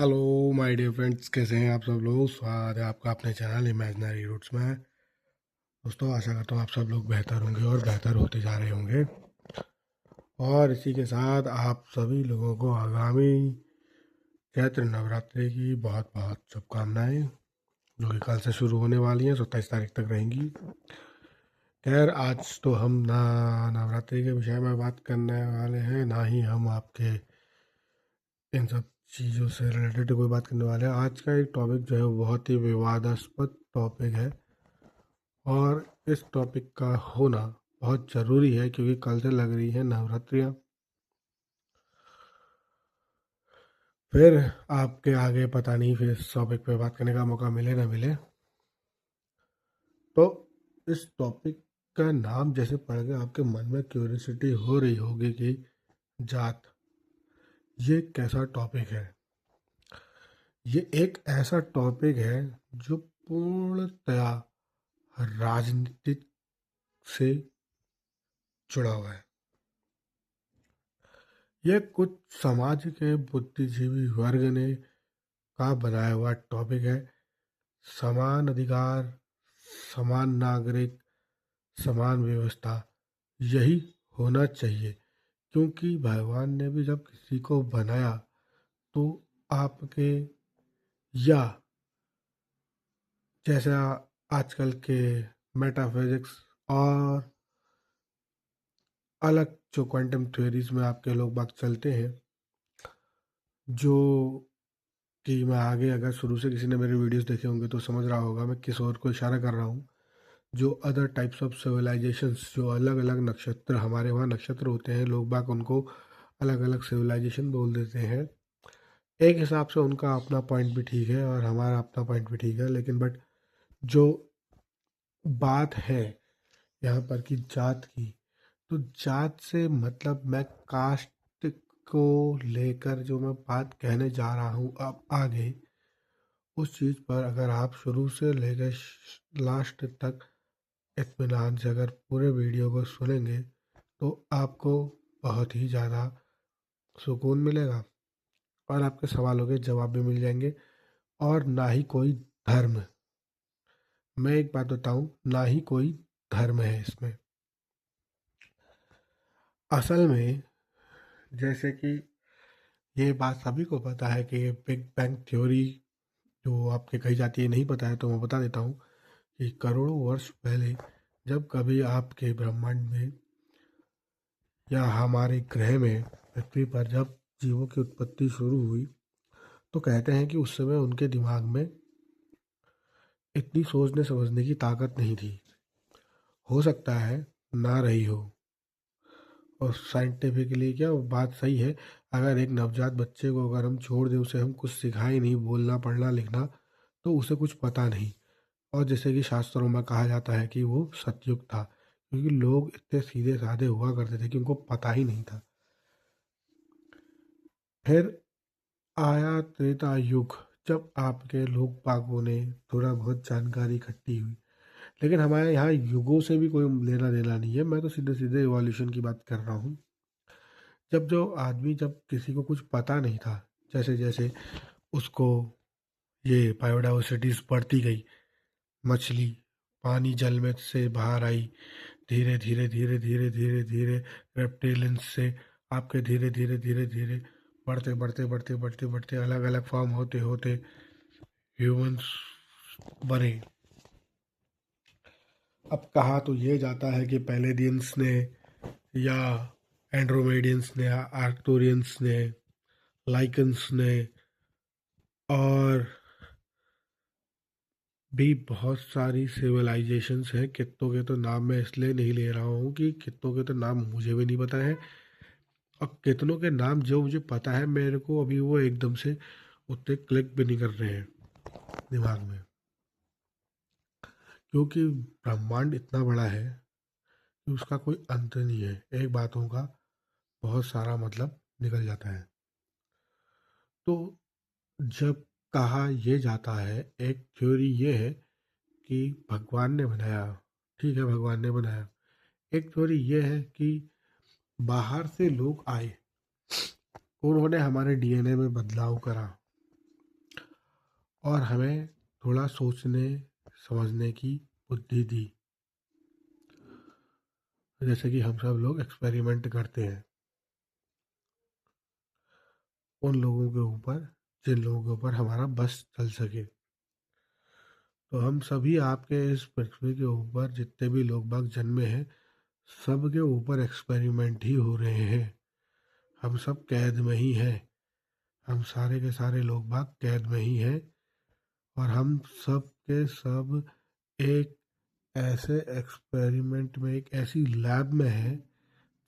Hello my dear friends, कैसे हैं आप सब लोग। स्वागत है आपका अपने चैनल इमेजिनरी रूट्स में। दोस्तों, आशा करता हूँ आप सब लोग बेहतर होंगे और बेहतर होते जा रहे होंगे। और इसी के साथ आप सभी लोगों को आगामी चैत्र नवरात्रि की बहुत बहुत शुभकामनाएं, जो कि कल से शुरू होने वाली हैं, 27 तारीख तक रहेंगी। खैर, आज तो हम ना नवरात्रि के विषय में बात करने वाले हैं, ना ही हम आपके इन सब चीज़ों से रिलेटेड कोई बात करने वाले हैं। आज का एक टॉपिक जो है वो बहुत ही विवादास्पद टॉपिक है, और इस टॉपिक का होना बहुत ज़रूरी है क्योंकि कल से लग रही है नवरात्रियाँ। फिर आपके आगे पता नहीं फिर इस टॉपिक पे बात करने का मौका मिले ना मिले। तो इस टॉपिक का नाम जैसे पढ़ के आपके मन में क्यूरियोसिटी हो रही होगी कि जात, ये कैसा टॉपिक है। ये एक ऐसा टॉपिक है जो पूर्णतया राजनीतिक से जुड़ा हुआ है। यह कुछ समाज के बुद्धिजीवी वर्ग ने का बनाया हुआ टॉपिक है। समान अधिकार, समान नागरिक, समान व्यवस्था, यही होना चाहिए। क्योंकि भगवान ने भी जब किसी को बनाया तो आपके, या जैसा आजकल के मेटाफिजिक्स और अलग जो क्वांटम थ्योरीज में आपके लोग बाग चलते हैं, जो कि मैं आगे अगर शुरू से किसी ने मेरे वीडियोस देखे होंगे तो समझ रहा होगा मैं किस ओर को इशारा कर रहा हूँ। जो अदर टाइप्स ऑफ सिविलाइजेशंस, जो अलग अलग नक्षत्र, हमारे वहाँ नक्षत्र होते हैं, लोग बाग उनको अलग अलग सिविलाइजेशन बोल देते हैं। एक हिसाब से उनका अपना पॉइंट भी ठीक है और हमारा अपना पॉइंट भी ठीक है, लेकिन बट जो बात है यहाँ पर की जात की, तो जात से मतलब मैं कास्ट को लेकर जो मैं बात कहने जा रहा हूँ अब आगे, उस चीज़ पर अगर आप शुरू से लेकर लास्ट तक इत्मीनान से अगर पूरे वीडियो को सुनेंगे तो आपको बहुत ही ज़्यादा सुकून मिलेगा और आपके सवालों के जवाब भी मिल जाएंगे। और ना ही कोई धर्म, मैं एक बात बताऊं, ना ही कोई धर्म है इसमें। असल में जैसे कि ये बात सभी को पता है कि बिग बैंग थ्योरी जो आपके कही जाती है, नहीं पता है तो मैं बता देता हूँ कि करोड़ों वर्ष पहले जब कभी आपके ब्रह्मांड में या हमारे ग्रह में पृथ्वी पर जब जीवों की उत्पत्ति शुरू हुई, तो कहते हैं कि उस समय उनके दिमाग में इतनी सोचने समझने की ताकत नहीं थी। हो सकता है ना रही हो, और साइंटिफिकली क्या वो बात सही है। अगर एक नवजात बच्चे को अगर हम छोड़ दें, उसे हम कुछ सिखाए नहीं, बोलना पढ़ना लिखना, तो उसे कुछ पता नहीं। और जैसे कि शास्त्रों में कहा जाता है कि वो सतयुग था, क्योंकि लोग इतने सीधे साधे हुआ करते थे कि उनको पता ही नहीं था। फिर आया त्रेता युग, जब आपके लोग बागों ने थोड़ा बहुत जानकारी इकट्ठी हुई। लेकिन हमारे यहाँ युगों से भी कोई लेना देना नहीं है, मैं तो सीधे सीधे इवोल्यूशन की बात कर रहा हूँ। जब जो आदमी, जब किसी को कुछ पता नहीं था, जैसे जैसे उसको ये बायोडाइवर्सिटीज बढ़ती गई, मछली पानी जल में से बाहर आई, धीरे धीरे धीरे धीरे धीरे धीरे रेप्टिलियंस से आपके धीरे धीरे धीरे धीरे बढ़ते बढ़ते बढ़ते बढ़ते बढ़ते अलग अलग फॉर्म होते होते ह्यूमंस बने। अब कहा तो ये जाता है कि पैलेडियंस ने, या एंड्रोमेडियंस ने, आर्क्टूरियंस ने, लाइकन्स ने, और भी बहुत सारी सिविलाइजेशंस हैं। कितनों के तो नाम मैं इसलिए नहीं ले रहा हूँ कि कितनों के तो नाम मुझे भी नहीं पता है, और कितनों के नाम जो मुझे पता है मेरे को अभी वो एकदम से उतने क्लिक भी नहीं कर रहे हैं दिमाग में, क्योंकि ब्रह्मांड इतना बड़ा है कि उसका कोई अंत नहीं है। एक बातों का बहुत सारा मतलब निकल जाता है। तो जब कहा यह जाता है, एक थ्योरी ये है कि भगवान ने बनाया, ठीक है भगवान ने बनाया। एक थ्योरी ये है कि बाहर से लोग आए, उन्होंने हमारे डीएनए में बदलाव करा, और हमें थोड़ा सोचने समझने की बुद्धि दी। जैसे कि हम सब लोग एक्सपेरिमेंट करते हैं उन लोगों के ऊपर जिन लोगों के ऊपर हमारा बस चल सके। तो हम सभी आपके इस पृथ्वी के ऊपर जितने भी लोग बाग जन्मे हैं, सबके ऊपर एक्सपेरिमेंट ही हो रहे हैं। हम सब कैद में ही हैं। हम सारे के सारे लोग बाग कैद में ही हैं। और हम सब के सब एक ऐसे एक्सपेरिमेंट में, एक ऐसी लैब में हैं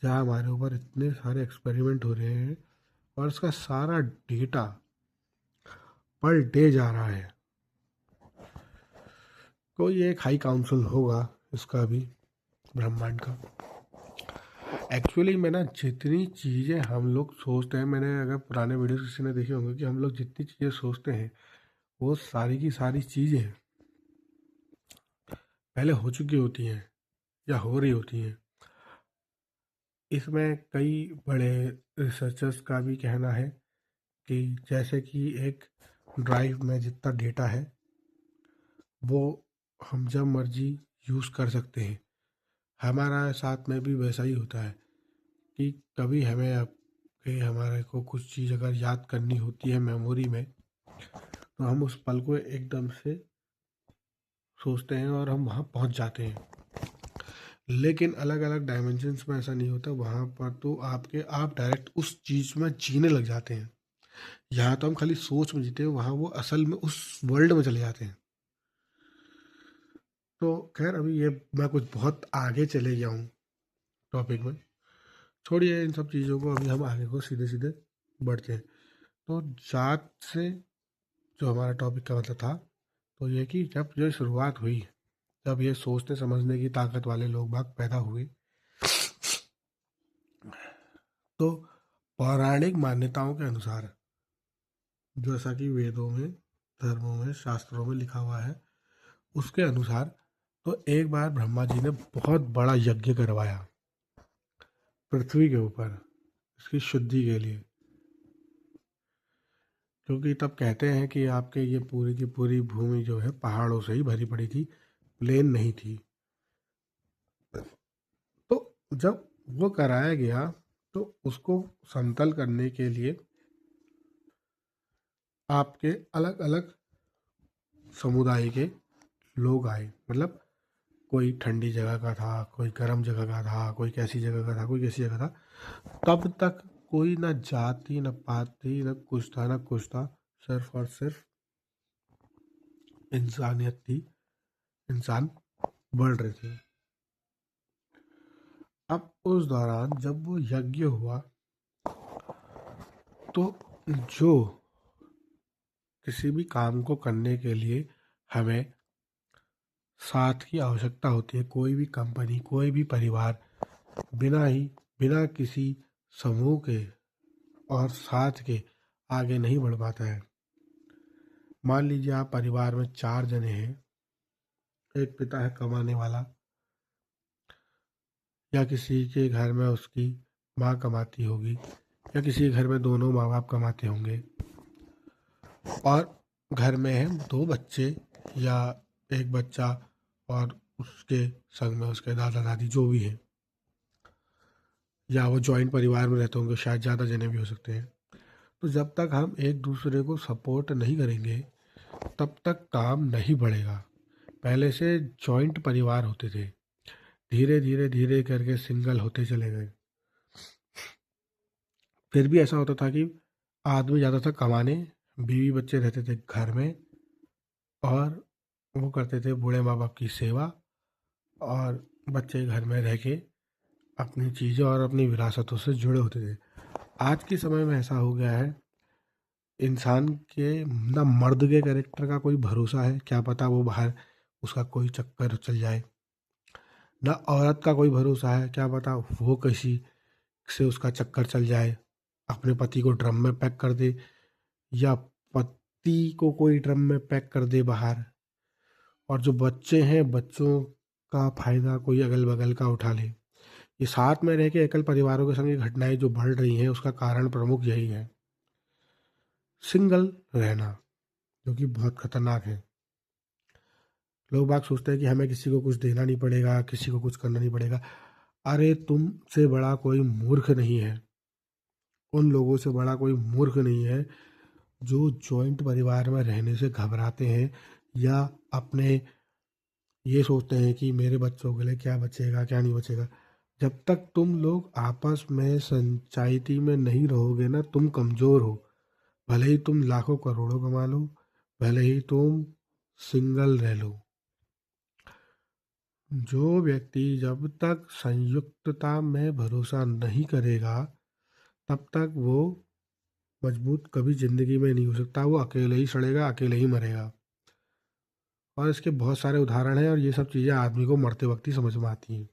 जहाँ हमारे ऊपर इतने सारे एक्सपेरिमेंट हो रहे हैं और इसका सारा डेटा पर डे जा रहा है। कोई एक हाई काउंसिल होगा इसका भी, ब्रह्मांड का। एक्चुअली मैं ना, जितनी चीज़ें हम लोग सोचते हैं, मैंने अगर पुराने वीडियो किसी ने देखे होंगे कि हम लोग जितनी चीज़ें सोचते हैं वो सारी की सारी चीज़ें पहले हो चुकी होती हैं या हो रही होती हैं। इसमें कई बड़े रिसर्चर्स का भी कहना है कि जैसे कि एक ड्राइव में जितना डेटा है वो हम जब मर्जी यूज़ कर सकते हैं। हमारा साथ में भी वैसा ही होता है कि कभी हमें अब कि हमारे को कुछ चीज़ अगर याद करनी होती है मेमोरी में, तो हम उस पल को एकदम से सोचते हैं और हम वहाँ पहुँच जाते हैं। लेकिन अलग अलग डायमेंशंस में ऐसा नहीं होता। वहाँ पर तो आप डायरेक्ट उस चीज़ में जीने लग जाते हैं। यहाँ तो हम खाली सोच में जीते हैं, वहाँ वो असल में उस वर्ल्ड में चले जाते हैं। तो खैर, अभी ये मैं कुछ बहुत आगे चले गया हूँ टॉपिक में। छोड़िए इन सब चीज़ों को, अभी हम आगे को सीधे सीधे बढ़ते हैं। तो जात से जो हमारा टॉपिक का मतलब था, तो ये कि जब ये शुरुआत हुई, जब ये सोचने समझने की ताकत वाले लोग बाग पैदा हुए, तो पौराणिक मान्यताओं के अनुसार, जैसा कि वेदों में, धर्मों में, शास्त्रों में लिखा हुआ है, उसके अनुसार तो एक बार ब्रह्मा जी ने बहुत बड़ा यज्ञ करवाया पृथ्वी के ऊपर, इसकी शुद्धि के लिए। क्योंकि तब कहते हैं कि आपके ये पूरी की पूरी भूमि जो है पहाड़ों से ही भरी पड़ी थी, प्लेन नहीं थी। तो जब वो कराया गया तो उसको समतल करने के लिए आपके अलग अलग समुदाय के लोग आए। मतलब कोई ठंडी जगह का था, कोई गर्म जगह का था, कोई कैसी जगह का था, कोई कैसी जगह था। तब तक कोई ना जाति, न पाति, न कुछ था, न कुछ था। सिर्फ और सिर्फ इंसानियत थी। इंसान बढ़ रहे थे। अब उस दौरान जब वो यज्ञ हुआ, तो जो किसी भी काम को करने के लिए हमें साथ की आवश्यकता होती है, कोई भी कंपनी, कोई भी परिवार बिना किसी समूह के और साथ के आगे नहीं बढ़ पाता है। मान लीजिए आप परिवार में 4 जने हैं, एक पिता है कमाने वाला, या किसी के घर में उसकी माँ कमाती होगी, या किसी के घर में दोनों माँ बाप कमाते होंगे, और घर में है 2 बच्चे या एक बच्चा और उसके संग में उसके दादा दादी जो भी हैं, या वो जॉइंट परिवार में रहते होंगे, शायद ज़्यादा जने भी हो सकते हैं। तो जब तक हम एक दूसरे को सपोर्ट नहीं करेंगे तब तक काम नहीं बढ़ेगा। पहले से जॉइंट परिवार होते थे, धीरे धीरे धीरे करके सिंगल होते चले गए। फिर भी ऐसा होता था कि आदमी जाता था कमाने, बीवी बच्चे रहते थे घर में, और वो करते थे बूढ़े माँ बाप की सेवा, और बच्चे घर में रह के अपनी चीज़ों और अपनी विरासतों से जुड़े होते थे। आज के समय में ऐसा हो गया है, इंसान के ना मर्द के कैरेक्टर का कोई भरोसा है, क्या पता वो बाहर उसका कोई चक्कर चल जाए, ना औरत का कोई भरोसा है, क्या पता वो किसी से उसका चक्कर चल जाए, अपने पति को ड्रम में पैक कर दे, या पति को कोई ड्रम में पैक कर दे बाहर, और जो बच्चे हैं बच्चों का फायदा कोई अगल बगल का उठा ले। ये साथ में रह के एकल परिवारों के संग ये घटनाएं जो बढ़ रही हैं, उसका कारण प्रमुख यही है, सिंगल रहना। जो कि बहुत खतरनाक है। लोग बाग सोचते हैं कि हमें किसी को कुछ देना नहीं पड़ेगा, किसी को कुछ करना नहीं पड़ेगा। अरे तुमसे बड़ा कोई मूर्ख नहीं है, उन लोगों से बड़ा कोई मूर्ख नहीं है जो जॉइंट परिवार में रहने से घबराते हैं, या अपने ये सोचते हैं कि मेरे बच्चों के लिए क्या बचेगा क्या नहीं बचेगा। जब तक तुम लोग आपस में संचाइती में नहीं रहोगे ना, तुम कमज़ोर हो। भले ही तुम लाखों करोड़ों कमा लो, भले ही तुम सिंगल रह लो। जो व्यक्ति जब तक संयुक्तता में भरोसा नहीं करेगा, तब तक वो मजबूत कभी ज़िंदगी में नहीं हो सकता। वो अकेले ही सड़ेगा, अकेले ही मरेगा। और इसके बहुत सारे उदाहरण हैं, और ये सब चीज़ें आदमी को मरते वक्त ही समझ में आती हैं।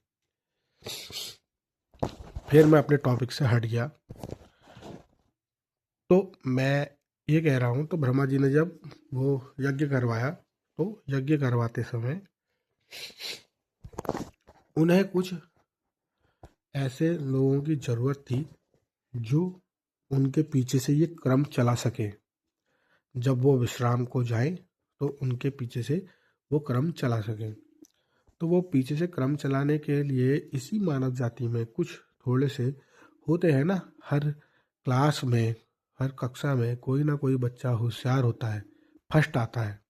फिर मैं अपने टॉपिक से हट गया। तो मैं ये कह रहा हूँ, तो ब्रह्मा जी ने जब वो यज्ञ करवाया, तो यज्ञ करवाते समय उन्हें कुछ ऐसे लोगों की ज़रूरत थी जो उनके पीछे से ये क्रम चला सके। जब वो विश्राम को जाएं तो उनके पीछे से वो क्रम चला सके। तो वो पीछे से क्रम चलाने के लिए इसी मानव जाति में कुछ थोड़े से होते हैं ना। हर क्लास में, हर कक्षा में कोई ना कोई बच्चा होशियार होता है, फर्स्ट आता है।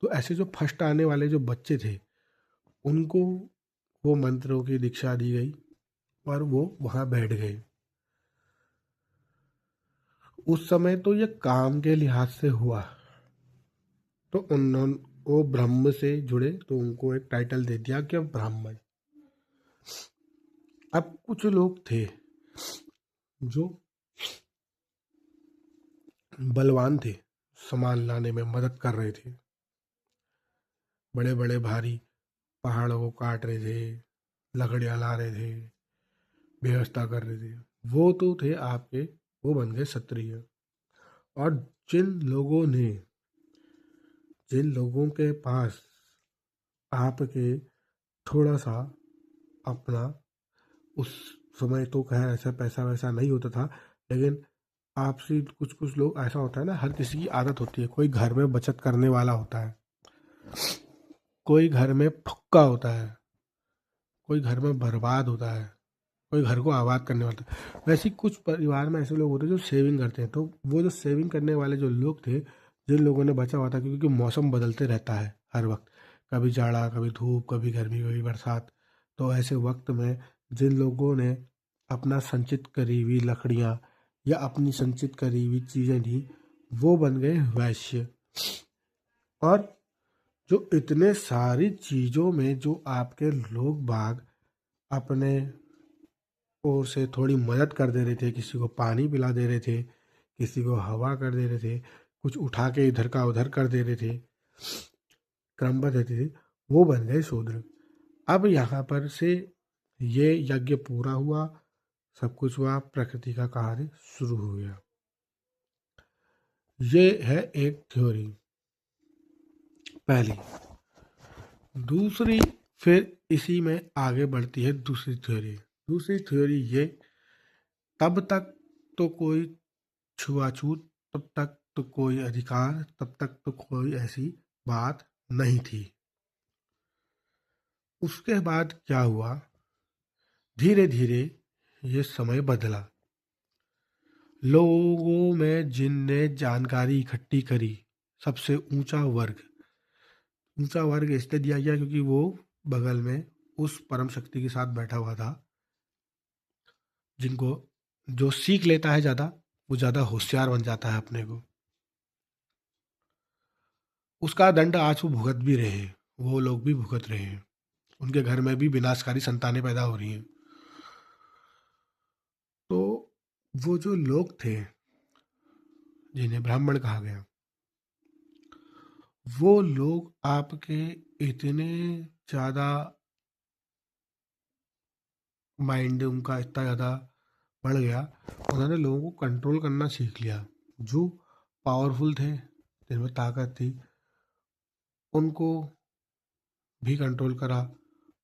तो ऐसे जो फर्स्ट आने वाले जो बच्चे थे, उनको वो मंत्रों की दीक्षा दी गई और वो वहाँ बैठ गए। उस समय तो ये काम के लिहाज से हुआ, तो उन्होंने वो ब्रह्म से जुड़े तो उनको एक टाइटल दे दिया कि अब ब्राह्मण। अब कुछ लोग थे जो बलवान थे, सामान लाने में मदद कर रहे थे, बड़े बड़े भारी पहाड़ों को काट रहे थे, लकड़ियाँ ला रहे थे, व्यवस्था कर रहे थे। वो तो थे आपके, वो बन गए क्षत्रिय। और जिन लोगों के पास आपके थोड़ा सा अपना, उस समय तो खैर ऐसा पैसा वैसा नहीं होता था, लेकिन आपसी कुछ कुछ लोग ऐसा होता है ना, हर किसी की आदत होती है। कोई घर में बचत करने वाला होता है, कोई घर में फुक्का होता है, कोई घर में बर्बाद होता है, कोई घर को आबाद करने वाला होता है। वैसे ही कुछ परिवार में ऐसे लोग होते हैं जो सेविंग करते हैं। तो वो जो सेविंग करने वाले जो लोग थे, जिन लोगों ने बचा हुआ था, क्योंकि मौसम बदलते रहता है हर वक्त, कभी जाड़ा, कभी धूप, कभी गर्मी, कभी बरसात। तो ऐसे वक्त में जिन लोगों ने अपना संचित करी हुई लकड़ियाँ या अपनी संचित करी हुई चीज़ें दी, वो बन गए वैश्य। और जो इतने सारी चीज़ों में जो आपके लोग बाग अपने ओर से थोड़ी मदद कर दे रहे थे, किसी को पानी पिला दे रहे थे, किसी को हवा कर दे रहे थे, कुछ उठा के इधर का उधर कर दे रहे थे, क्रमबद्ध रहते थे, वो बन गए शूद्र। अब यहाँ पर से ये यज्ञ पूरा हुआ, सब कुछ हुआ, प्रकृति का कार्य शुरू हो गया। ये है एक थ्योरी पहली। दूसरी, फिर इसी में आगे बढ़ती है दूसरी थ्योरी। दूसरी थ्योरी ये, तब तक तो कोई छुआछूत, तब तक तो कोई अधिकार, तब तक तो कोई ऐसी बात नहीं थी। उसके बाद क्या हुआ, धीरे धीरे ये समय बदला। लोगों में जिनने जानकारी इकट्ठी करी, सबसे ऊंचा वर्ग इसलिए दिया गया क्योंकि वो बगल में उस परम शक्ति के साथ बैठा हुआ था। जिनको, जो सीख लेता है ज़्यादा, वो ज़्यादा होशियार बन जाता है अपने को। उसका दंड आज वो भुगत भी रहे हैं, वो लोग भी भुगत रहे हैं। उनके घर में भी विनाशकारी संतानें पैदा हो रही हैं। तो वो जो लोग थे जिन्हें ब्राह्मण कहा गया, वो लोग आपके इतने ज़्यादा, माइंड उनका इतना ज़्यादा बढ़ गया, उन्होंने लोगों को कंट्रोल करना सीख लिया। जो पावरफुल थे, जिनमें ताकत थी, उनको भी कंट्रोल करा,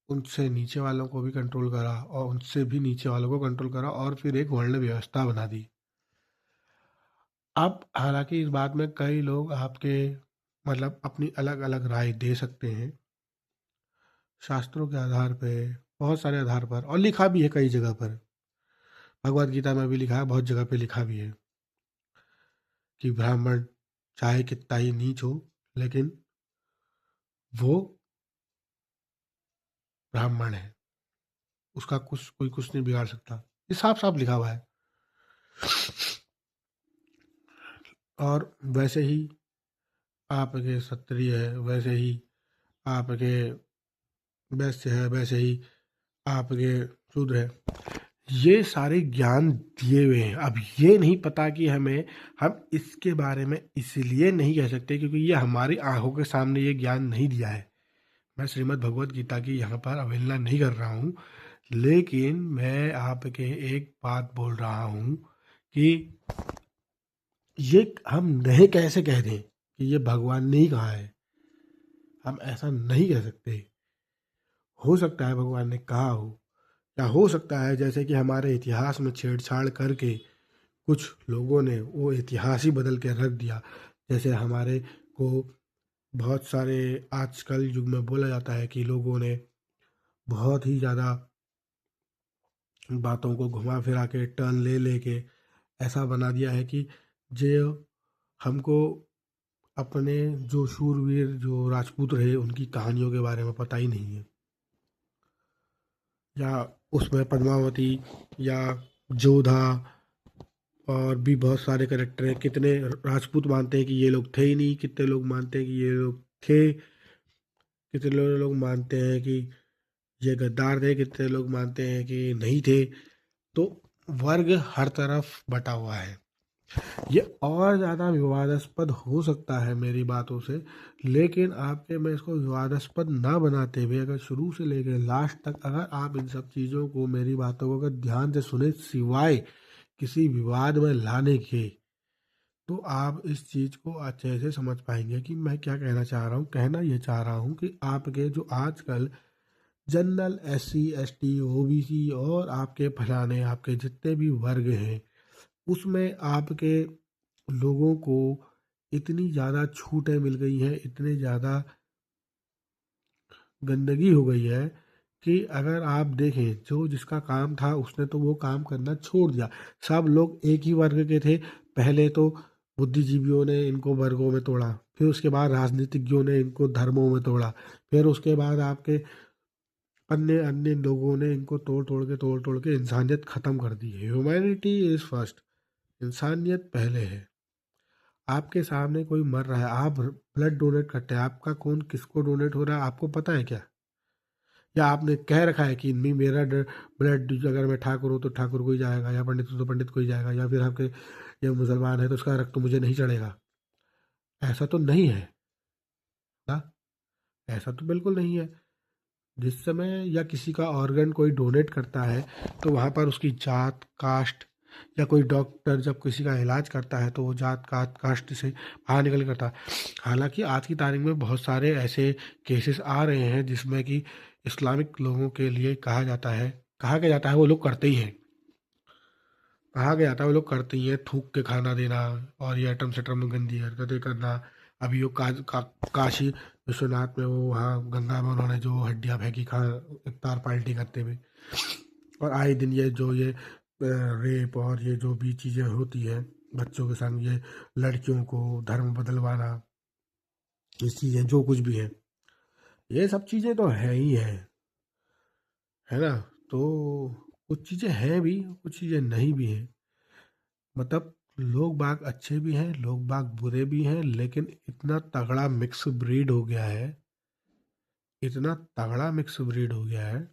उनसे नीचे वालों को भी कंट्रोल करा, और उनसे भी नीचे वालों को कंट्रोल करा, और फिर एक वर्ण व्यवस्था बना दी। अब हालांकि इस बात में कई लोग आपके मतलब अपनी अलग अलग राय दे सकते हैं, शास्त्रों के आधार पे, बहुत सारे आधार पर, और लिखा भी है कई जगह पर। भगवत गीता में भी लिखा है, बहुत जगह पे लिखा भी है कि ब्राह्मण चाहे कितना ही नीच हो, लेकिन वो ब्राह्मण है, उसका कुछ कोई कुछ नहीं बिगाड़ सकता। ये साफ साफ लिखा हुआ है। और वैसे ही आपके क्षत्रिय है, वैसे ही आपके वैश्य है, वैसे ही आपके शूद्र है, ये सारे ज्ञान दिए हुए हैं। अब ये नहीं पता कि हम इसके बारे में इसलिए नहीं कह सकते क्योंकि ये हमारी आंखों के सामने ये ज्ञान नहीं दिया है। मैं श्रीमद् भगवत गीता की यहाँ पर अवहेलना नहीं कर रहा हूँ, लेकिन मैं आपके एक बात बोल रहा हूँ कि ये हम नहीं कैसे कह दें कि ये भगवान ने ही कहा है। हम ऐसा नहीं कह सकते। हो सकता है भगवान ने कहा हो, या हो सकता है जैसे कि हमारे इतिहास में छेड़छाड़ करके कुछ लोगों ने वो इतिहास ही बदल के रख दिया। जैसे हमारे को बहुत सारे आजकल युग में बोला जाता है कि लोगों ने बहुत ही ज़्यादा बातों को घुमा फिरा के टर्न ले लेके ऐसा बना दिया है कि जो हमको अपने जो शूरवीर जो राजपूत रहे उनकी कहानियों के बारे में पता ही नहीं है, या उसमें पद्मावती या जोधा और भी बहुत सारे करेक्टर हैं। कितने राजपूत मानते हैं कि ये लोग थे ही नहीं, कितने लोग मानते हैं कि ये लोग थे, कितने लोग मानते हैं कि ये गद्दार थे, कितने लोग मानते हैं कि नहीं थे। तो वर्ग हर तरफ बटा हुआ है। ये और ज़्यादा विवादास्पद हो सकता है मेरी बातों से, लेकिन आपके मैं इसको विवादास्पद ना बनाते हुए अगर शुरू से लेकर लास्ट तक अगर आप इन सब चीज़ों को, मेरी बातों को अगर ध्यान से सुने सिवाय किसी विवाद में लाने के, तो आप इस चीज़ को अच्छे से समझ पाएंगे कि मैं क्या कहना चाह रहा हूँ। कहना ये चाह रहा हूँ कि आपके जो आजकल जनरल SC ST OBC और आपके फलाने आपके जितने भी वर्ग हैं, उसमें आपके लोगों को इतनी ज़्यादा छूटें मिल गई हैं, इतने ज़्यादा गंदगी हो गई है कि अगर आप देखें जो जिसका काम था उसने तो वो काम करना छोड़ दिया। सब लोग एक ही वर्ग के थे। पहले तो बुद्धिजीवियों ने इनको वर्गों में तोड़ा, फिर उसके बाद राजनीतिज्ञों ने इनको धर्मों में तोड़ा, फिर उसके बाद आपके अन्य अन्य लोगों ने इनको तोड़ तोड़ के इंसानियत ख़त्म कर दी है। ह्यूमैनिटी इज़ फर्स्ट, इंसानियत पहले है। आपके सामने कोई मर रहा है, आप ब्लड डोनेट करते हैं, आपका खून किसको डोनेट हो रहा है आपको पता है क्या? या आपने कह रखा है कि नहीं मेरा ब्लड अगर मैं ठाकुर हूँ तो ठाकुर को ही जाएगा, या पंडित हूँ तो पंडित को ही जाएगा, या फिर आपके ये मुसलमान है तो उसका रक्त तो मुझे नहीं चढ़ेगा? ऐसा तो नहीं है ना, ऐसा तो बिल्कुल नहीं है। जिस समय या किसी का ऑर्गन कोई डोनेट करता है तो वहाँ पर उसकी जात कास्ट, या कोई डॉक्टर जब किसी का इलाज करता है तो वो जात कास्ट से बाहर निकल करता है। हालांकि आज की तारीख में बहुत सारे ऐसे केसेस आ रहे हैं जिसमें कि इस्लामिक लोगों के लिए कहा गया जाता है वो लोग करते ही हैं, कहा गया जाता है वो लोग करते ही हैं, थूक के खाना देना और ये एटम सेटम में गंदी हरकतें करना। अभी वो काशी विश्वनाथ में वो वहाँ गंगा में उन्होंने जो हड्डियाँ फेंकी खा इफ्तार पार्टी करते हुए। और आए दिन ये रेप और ये जो भी चीज़ें होती है बच्चों के संग, ये लड़कियों को धर्म बदलवाना, ये चीज़ें जो कुछ भी है, ये सब चीज़ें तो है ही है ना। तो कुछ चीज़ें हैं भी, कुछ चीज़ें नहीं भी हैं। मतलब लोग बाग अच्छे भी हैं, लोग बाग बुरे भी हैं, लेकिन इतना तगड़ा मिक्स ब्रीड हो गया है, इतना तगड़ा मिक्स ब्रीड हो गया है।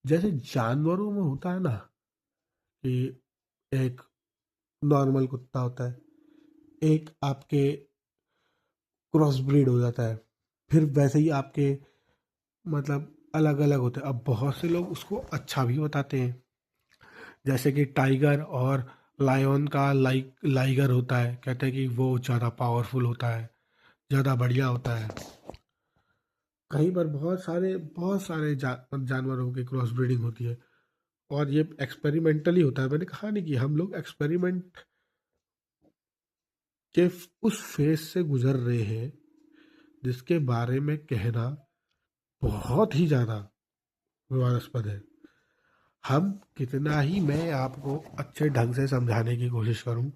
जैसे जानवरों में होता है ना कि एक नॉर्मल कुत्ता होता है, एक आपके क्रॉस ब्रीड हो जाता है, फिर वैसे ही आपके मतलब अलग अलग होते हैं। अब बहुत से लोग उसको अच्छा भी बताते हैं, जैसे कि टाइगर और लायन का लाइगर होता है, कहते हैं कि वो ज़्यादा पावरफुल होता है, ज़्यादा बढ़िया होता है। कहीं पर बहुत सारे जानवरों की क्रॉस ब्रीडिंग होती है, और ये एक्सपेरिमेंटली होता है। मैंने कहा नहीं कि हम लोग एक्सपेरिमेंट कि उस फेज से गुजर रहे हैं जिसके बारे में कहना बहुत ही ज़्यादा विवादास्पद है। हम कितना ही मैं आपको अच्छे ढंग से समझाने की कोशिश करूं,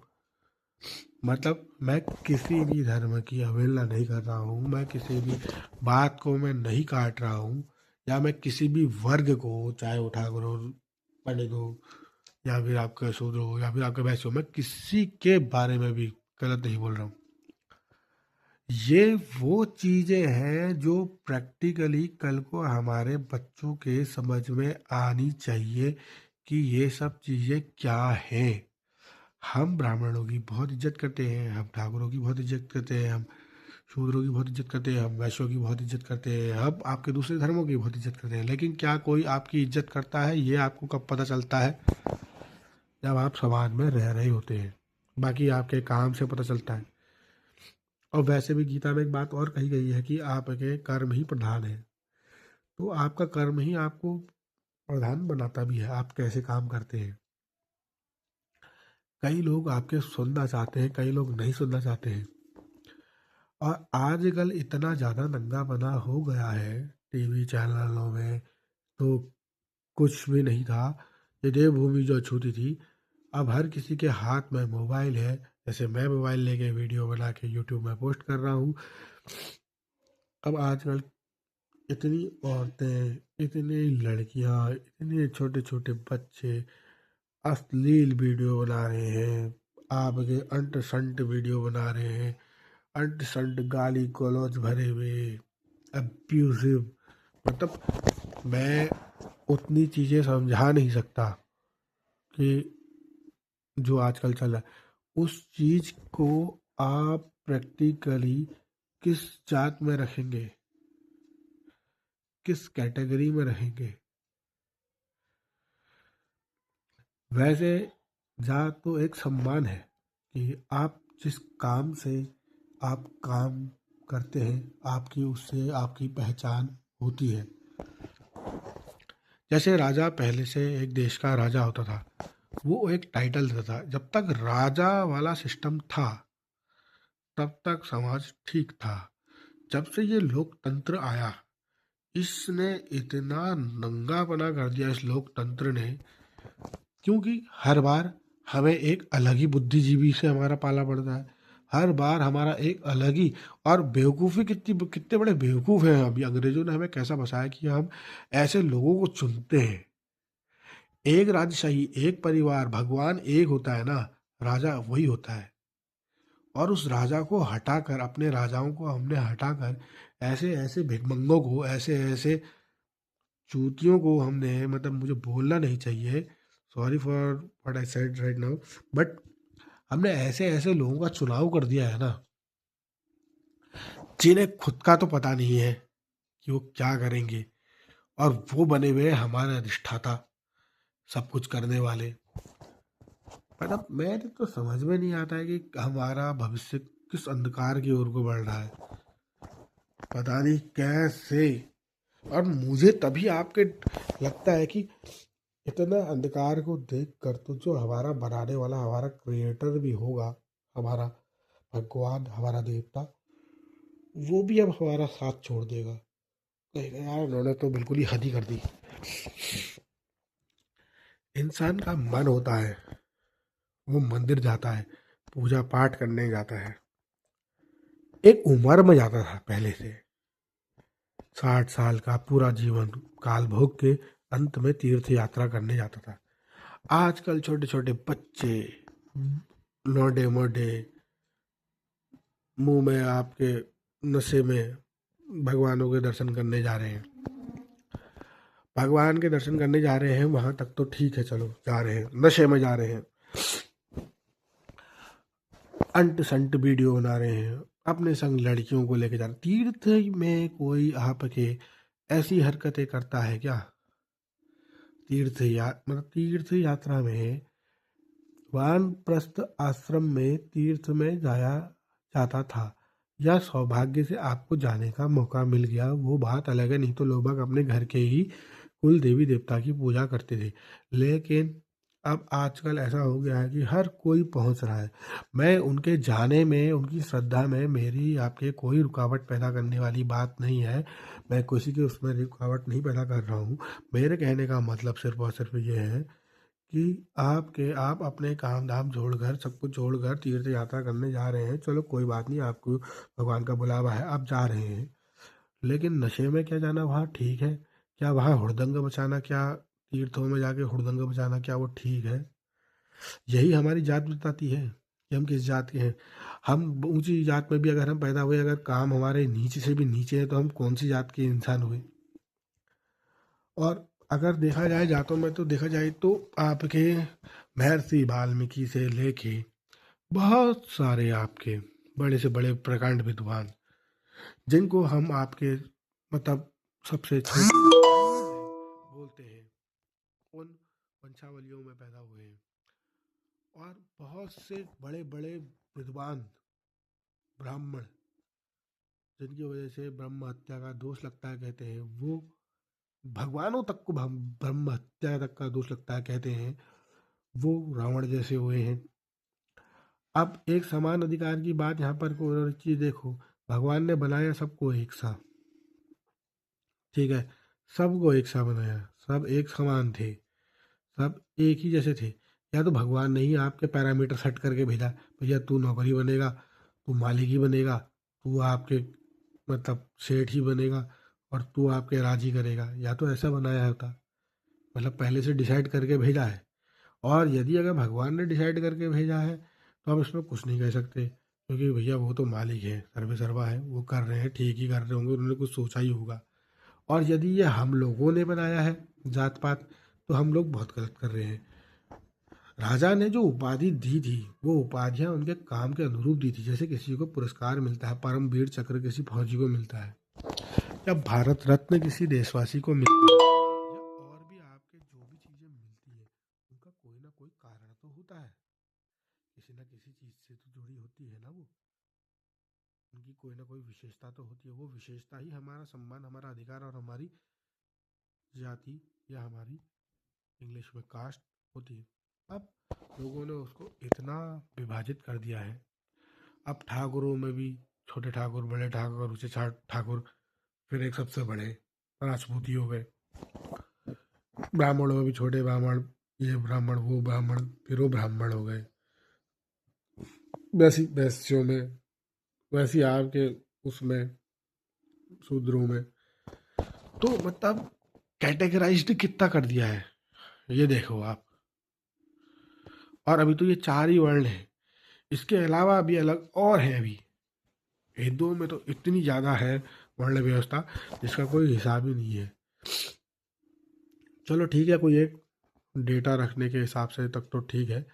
मतलब मैं किसी भी धर्म की अवहेलना नहीं कर रहा हूँ, मैं किसी भी बात को मैं नहीं काट रहा हूँ, या मैं किसी भी वर्ग को, चाहे वो ठाकुर हो, पंडित हो, या फिर आपका शूद्र हो, या फिर आपका वैश्य हो, मैं किसी के बारे में भी गलत नहीं बोल रहा हूँ। ये वो चीज़ें हैं जो प्रैक्टिकली कल को हमारे बच्चों के समझ में आनी चाहिए कि ये सब चीज़ें क्या हैं। हम ब्राह्मणों की बहुत इज्जत करते हैं, हम ठाकुरों की बहुत इज्जत करते हैं, हम शूद्रों की बहुत इज्जत करते हैं, हम वैश्यों की बहुत इज्जत करते हैं, हम आपके दूसरे धर्मों की बहुत इज्जत करते हैं। लेकिन क्या कोई आपकी इज्जत करता है, ये आपको कब पता चलता है? जब आप समाज में रह रहे होते हैं। बाकी आपके काम से पता चलता है। और वैसे भी गीता में एक बात और कही गई है कि आपके कर्म ही प्रधान है। तो आपका कर्म ही आपको प्रधान बनाता भी है, आप कैसे काम करते हैं। कई लोग आपके सुनना चाहते हैं, कई लोग नहीं सुनना चाहते हैं। और आजकल इतना ज़्यादा नंगापना हो गया है टीवी चैनलों में, तो कुछ भी नहीं था। ये देवभूमि जो छूती थी, अब हर किसी के हाथ में मोबाइल है। जैसे मैं मोबाइल लेके वीडियो बना के यूट्यूब में पोस्ट कर रहा हूँ। अब आजकल इतनी औरतें, इतनी लड़कियां, इतने छोटे छोटे बच्चे अश्लील वीडियो बना रहे हैं, आपके अंट संट वीडियो बना रहे हैं, अंट संट गाली गलौज भरे हुए, अब्यूजिव। मतलब मैं उतनी चीज़ें समझा नहीं सकता कि जो आजकल चल रहा है उस चीज़ को आप प्रैक्टिकली किस जात में रखेंगे, किस कैटेगरी में रहेंगे। वैसे जात तो एक सम्मान है कि आप जिस काम से आप काम करते हैं, आपकी उससे आपकी पहचान होती है। जैसे राजा पहले से एक देश का राजा होता था, वो एक टाइटल देता था। जब तक राजा वाला सिस्टम था तब तक समाज ठीक था। जब से ये लोकतंत्र आया, इसने इतना नंगापना कर दिया इस लोकतंत्र ने, क्योंकि हर बार हमें एक अलग ही बुद्धिजीवी से हमारा पाला पड़ता है। हर बार हमारा एक अलग ही, और बेवकूफ़ी कितने बड़े बेवकूफ़ हैं। अभी अंग्रेजों ने हमें कैसा बसाया कि हम ऐसे लोगों को चुनते हैं। एक राजशाही, एक परिवार, भगवान एक होता है ना, राजा वही होता है। और उस राजा को हटाकर, अपने राजाओं को हमने हटाकर ऐसे ऐसे भिखमंगों को, ऐसे ऐसे चूतियों को हमने, मतलब मुझे बोलना नहीं चाहिए, sorry for what I said right now, but हमने ऐसे ऐसे लोगों का चुनाव कर दिया है ना, जिन्हें खुद का तो पता नहीं है कि वो क्या करेंगे, और वो बने हुए हमारे अधिष्ठाता, सब कुछ करने वाले। मतलब मेरे तो समझ में नहीं आता है कि हमारा भविष्य किस अंधकार की ओर को बढ़ रहा है, पता नहीं कैसे। और मुझे तभी आपके लगता है कि इतना अंधकार को देख कर तो जो हमारा बनाने वाला, हमारा क्रिएटर भी होगा, हमारा भगवान, हमारा देवता, वो भी अब हमारा साथ छोड़ देगा। कहेगा यार उन्होंने तो बिल्कुल ही हद ही कर दी। इंसान का मन होता है, वो मंदिर जाता है, पूजा पाठ करने जाता है, एक उम्र में जाता था पहले से। 60 साल का पूरा जीवन काल भोग के अंत में तीर्थ यात्रा करने जाता था। आजकल छोटे छोटे बच्चे, लौंडे मोडे, मुंह में आपके नशे में भगवानों के दर्शन करने जा रहे हैं। भगवान के दर्शन करने जा रहे हैं, वहां तक तो ठीक है, चलो जा रहे हैं, नशे में जा रहे हैं, अंट संट वीडियो बना रहे हैं, अपने संग लड़कियों को लेके जा रहे हैं। तीर्थ में कोई आपके ऐसी हरकतें करता है क्या? तीर्थ यात्रा में, वानप्रस्थ आश्रम में तीर्थ में जाया जाता था, या सौभाग्य से आपको जाने का मौका मिल गया, वो बात अलग है। नहीं तो लोग बाग अपने घर के ही कुल देवी देवता की पूजा करते थे। लेकिन अब आजकल ऐसा हो गया है कि हर कोई पहुंच रहा है। मैं उनके जाने में, उनकी श्रद्धा में मेरी आपके कोई रुकावट पैदा करने वाली बात नहीं है। मैं किसी की उसमें रुकावट नहीं पैदा कर रहा हूँ। मेरे कहने का मतलब सिर्फ़ और सिर्फ़ ये है कि आप अपने काम-धाम छोड़कर, सब कुछ छोड़कर तीर्थ यात्रा करने जा रहे हैं। चलो कोई बात नहीं, आपको भगवान का बुलावा है, आप जा रहे हैं। लेकिन नशे में क्या जाना वहाँ ठीक है? क्या वहाँ हुड़दंग मचाना, क्या तीर्थों में जाके हुड़दंग मचाना, क्या वो ठीक है? यही हमारी जात बताती है कि हम किस जात के हैं। हम ऊँची जात में भी अगर हम पैदा हुए, अगर काम हमारे नीचे से भी नीचे है, तो हम कौन-सी जात के इंसान हुए? और अगर देखा जाए जातों में, तो देखा जाए तो आपके महर्षि वाल्मीकि से लेके बहुत सारे आपके बड़े से बड़े प्रकांड विद्वान, जिनको हम आपके मतलब सबसे छोटे बोलते हैं, उन वंशावलियों में पैदा हुए हैं। और बहुत से बड़े बड़े विद्वान ब्राह्मण, जिनकी वजह से ब्रह्म हत्या का दोष लगता है, कहते हैं वो भगवानों तक को ब्रह्म हत्या तक का दोष लगता है, कहते हैं वो रावण जैसे हुए हैं। अब एक समान अधिकार की बात यहाँ पर कोई और चीज देखो, भगवान ने बनाया सबको एक सा, ठीक है, सबको एक सा बनाया, सब एक समान थे, सब एक ही जैसे थे। या तो भगवान ने ही आपके पैरामीटर सेट करके भेजा, भैया तू नौकरी बनेगा, तू मालिक ही बनेगा, तू आपके मतलब सेठ ही बनेगा, और तू आपके राजी करेगा, या तो ऐसा बनाया होता, मतलब पहले से डिसाइड करके भेजा है। और यदि अगर भगवान ने डिसाइड करके भेजा है, तो हम इसमें कुछ नहीं कह सकते, क्योंकि भैया वो तो मालिक है, सर्वे सर्वा है, वो कर रहे हैं, ठीक ही कर रहे होंगे, उन्होंने कुछ सोचा ही होगा। और यदि ये हम लोगों ने बनाया है जात पात, तो हम लोग बहुत गलत कर रहे हैं। राजा ने जो उपाधि दी थी, वो उपाधियां उनके काम के अनुरूप दी थी। जैसे किसी को पुरस्कार मिलता है, परमवीर चक्र किसी फौजी को मिलता है, या भारत रत्न किसी देशवासी को मिलता है, या और भी आपके जो भी चीजें मिलती है, उनका कोई ना कोई कारण तो होता है, किसी ना किसी चीज से तो जुड़ी होती है ना वो, उनकी कोई ना कोई विशेषता तो होती है। वो विशेषता ही हमारा सम्मान, हमारा अधिकार और हमारी जाति, या हमारी इंग्लिश में कास्ट होती है। अब लोगों ने उसको इतना विभाजित कर दिया है। अब ठाकुरों में भी छोटे ठाकुर, बड़े ठाकुर, ऊंचे ठाकुर, फिर एक सबसे बड़े राजपूती हो गए। ब्राह्मणों में भी छोटे ब्राह्मण, ये ब्राह्मण, वो ब्राह्मण, फिर वो ब्राह्मण हो गए। वैसी वैश्यों में, वैसी आपके उसमें शूद्रों में, तो मतलब कैटेगराइज्ड कितना कर दिया है, ये देखो आप। और अभी तो ये 4 ही वर्ण है, इसके अलावा भी अलग और है अभी। हिंदुओं में तो इतनी ज़्यादा है वर्ण व्यवस्था, जिसका कोई हिसाब ही नहीं है। चलो ठीक है, कोई एक डेटा रखने के हिसाब से तक तो ठीक है,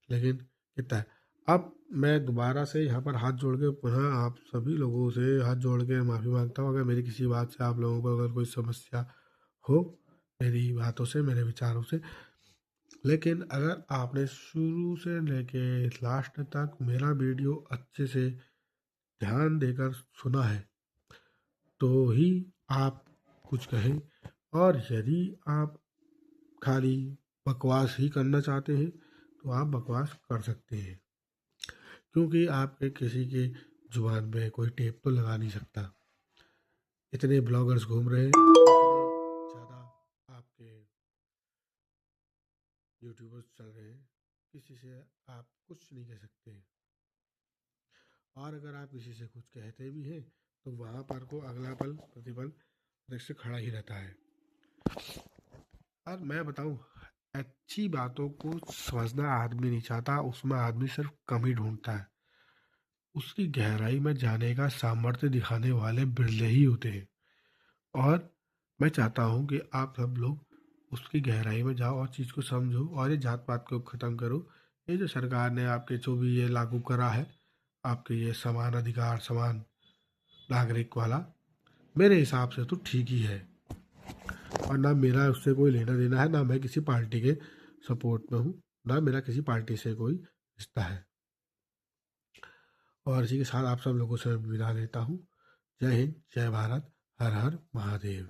लेकिन कितना है। अब मैं दोबारा से यहाँ पर हाथ जोड़ के पुनः आप सभी लोगों से हाथ जोड़ के माफ़ी मांगता हूँ, अगर मेरी किसी बात से आप लोगों को अगर कोई समस्या हो, मेरी बातों से, मेरे विचारों से। लेकिन अगर आपने शुरू से लेके लास्ट तक मेरा वीडियो अच्छे से ध्यान देकर सुना है, तो ही आप कुछ कहें। और यदि आप खाली बकवास ही करना चाहते हैं, तो आप बकवास कर सकते हैं, क्योंकि आपके किसी के जुबान पे कोई टेप तो लगा नहीं सकता। इतने ब्लॉगर्स घूम रहे हैं, इतने ज़्यादा आपके यूट्यूबर्स चल रहे हैं, किसी से आप कुछ नहीं कह सकते। और अगर आप किसी से कुछ कहते भी हैं, तो वहाँ पर को अगला पल प्रतिपल से खड़ा ही रहता है। और मैं बताऊँ, अच्छी बातों को समझना आदमी नहीं चाहता, उसमें आदमी सिर्फ कमी ढूंढता है। उसकी गहराई में जाने का सामर्थ्य दिखाने वाले बिरले ही होते हैं। और मैं चाहता हूँ कि आप सब लोग उसकी गहराई में जाओ और चीज़ को समझो, और ये जात पात को ख़त्म करो। ये जो सरकार ने आपके जो भी ये लागू करा है, आपके ये समान अधिकार, समान नागरिक वाला, मेरे हिसाब से तो ठीक ही है। और ना मेरा उससे कोई लेना देना है, ना मैं किसी पार्टी के सपोर्ट में हूँ, ना मेरा किसी पार्टी से कोई रिश्ता है। और इसी के साथ आप सब लोगों से विदा लेता हूँ। जय हिंद, जय भारत, हर हर महादेव।